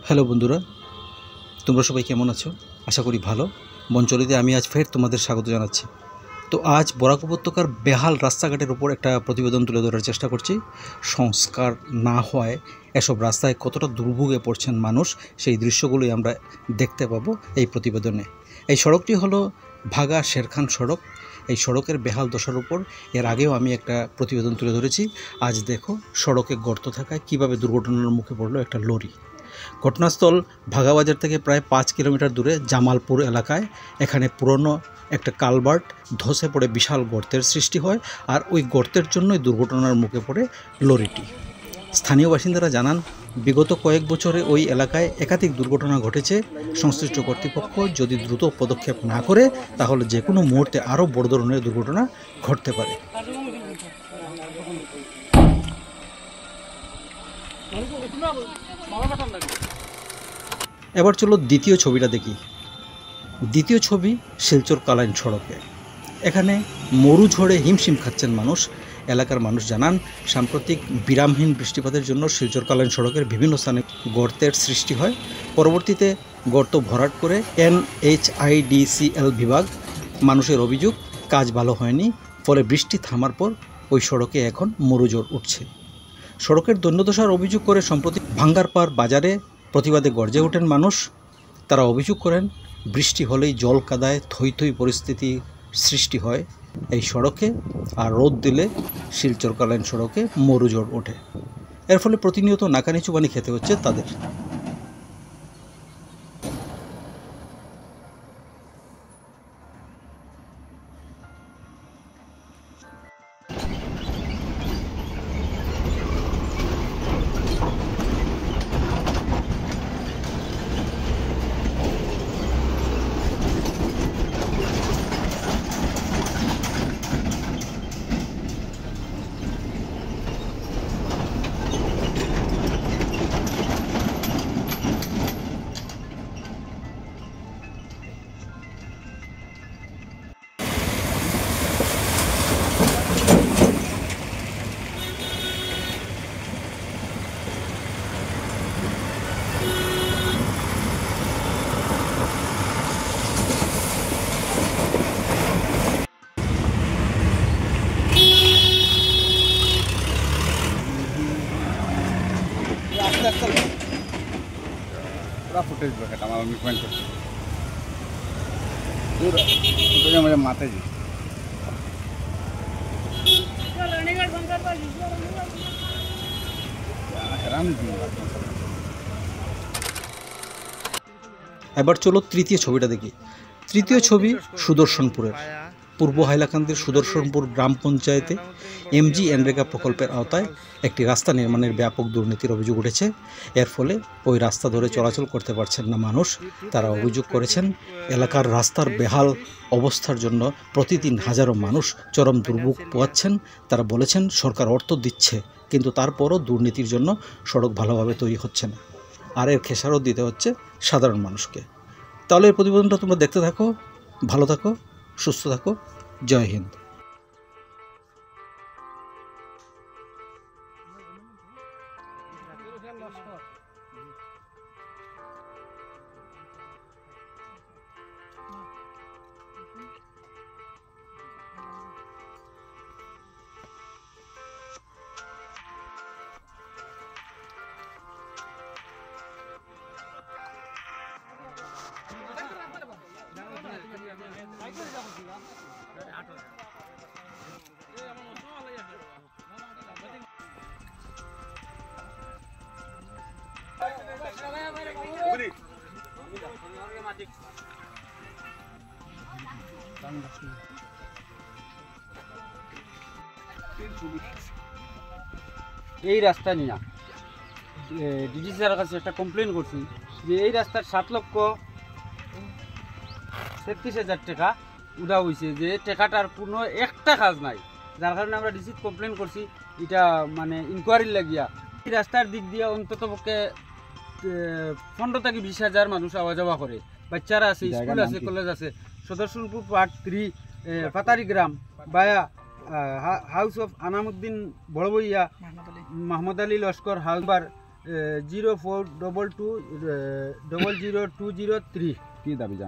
Hello বন্ধুরা, তোমরা সবাই কেমন আছো? আশা করি ভালো। বনচলিতে আমি আজ ফের তোমাদের স্বাগত জানাচ্ছি। তো আজ বরাক উপত্যকার বেহাল রাস্তাঘাটের উপর একটা প্রতিবেদন তুলে ধরার চেষ্টা করছি। সংস্কার না হওয়ায় এসব রাস্তায় কতটা দুর্ভোগে পড়ছেন মানুষ, সেই দৃশ্যগুলোই আমরা দেখতে পাবো এই প্রতিবেদনে। এই সড়কটি হলো ভাগা শেরখান সড়ক। এই সড়কের বেহাল দশার উপর এর আগেও আমি একটা প্রতিবেদন তুলে ধরেছি। আজ দেখো সড়কে গর্ত থাকায় কীভাবে দুর্ঘটনার মুখে পড়লো একটা লরি। ঘটনাস্থল ভাগাবাজার থেকে প্রায় 5 কিলোমিটার দূরে জামালপুর এলাকায়। এখানে পুরনো একটা কালভার্ট ধসে পড়ে বিশাল গর্তের সৃষ্টি হয়, আর ওই গর্তের জন্যই দুর্ঘটনার মুখে পড়ে লরিটি। স্থানীয় বাসিন্দারা জানান, বিগত কয়েক বছরে ওই এলাকায় একাধিক দুর্ঘটনা ঘটেছে। সংশ্লিষ্ট কর্তৃপক্ষ যদি দ্রুত পদক্ষেপ না করে তাহলে যে কোনো মুহূর্তে আরও বড় ধরনের দুর্ঘটনা ঘটতে পারে। এবার চলো দ্বিতীয় ছবিটা দেখি। দ্বিতীয় ছবি শিলচর কালাইন সড়কে। এখানে মরু ঝড়ে হিমশিম খাচ্ছেন মানুষ। এলাকার মানুষ জানান, সাম্প্রতিক বিরামহীন বৃষ্টিপাতের জন্য শিলচর কালাইন সড়কের বিভিন্ন স্থানে গর্তের সৃষ্টি হয়। পরবর্তীতে গর্ত ভরাট করে NHIDCL বিভাগ। মানুষের অভিযোগ, কাজ ভালো হয়নি, ফলে বৃষ্টি থামার পর ওই সড়কে এখন মরুঝড় উঠছে। সড়কের দৈন্যদশার অভিযোগ করে সম্প্রতি ভাঙ্গারপাড় বাজারে প্রতিবাদে গর্জে ওঠেন মানুষ। তারা অভিযোগ করেন, বৃষ্টি হলেই জল কাদায় থই থই পরিস্থিতি সৃষ্টি হয় এই সড়কে, আর রোদ দিলে শিলচর কালাইন সড়কে মরুঝড় ওঠে। এর ফলে প্রতিনিয়ত নাকানি চুবানি খেতে হচ্ছে তাদের। फुटेज बघा आम्हाला मी पॉईंट करतो माझ्या माताजी এবার চলো তৃতীয় ছবিটা দেখি। তৃতীয় ছবি সুদর্শনপুরের। পূর্ব হাইলাকান্দির সুদর্শনপুর গ্রাম পঞ্চায়েতে MGNREGA প্রকল্পের আওতায় একটি রাস্তা নির্মাণের ব্যাপক দুর্নীতির অভিযোগ উঠেছে। এর ফলে ওই রাস্তা ধরে চলাচল করতে পারছেন না মানুষ। তারা অভিযোগ করেছেন, এলাকার রাস্তার বেহাল অবস্থার জন্য প্রতিদিন হাজারো মানুষ চরম দুর্ভোগ পোয়াচ্ছেন। তারা বলেছেন, সরকার অর্থ দিচ্ছে, কিন্তু তারপরও দুর্নীতির জন্য সড়ক ভালোভাবে তৈরি হচ্ছে না, আর এর খেসারত দিতে হচ্ছে সাধারণ মানুষকে। তাহলে এই প্রতিবেদনটা তোমরা দেখতে থাকো। ভালো থাকো, সুস্থ থাকো। জয় হিন্দ। এই রাস্তা নিয়ে ডিডি স্যারের কাছে একটা কমপ্লেন করছি যে এই রাস্তার 7,37,000 টাকা উঠা হয়েছে, যে টাকাটার কোনো একটা কাজ নাই, যার কারণে আমরা ডিসিত কমপ্লেন করছি। এটা মানে ইনকোয়ারির লাগিয়া এই রাস্তার দিক দিয়ে অন্তত পক্ষে 15 থেকে 20,000 মানুষ আওয়া যাওয়া করে। বাচ্চারা আছে, স্কুল আছে, কলেজ আছে। সদরসুলপুর পার্ট 3 পাতারি গ্রাম বায়া হাউস অফ আনামুদ্দিন বড়বইয়া মাহমুদ আলী লস্কর হাউসবার 0422 002003। কি দাবি জানান?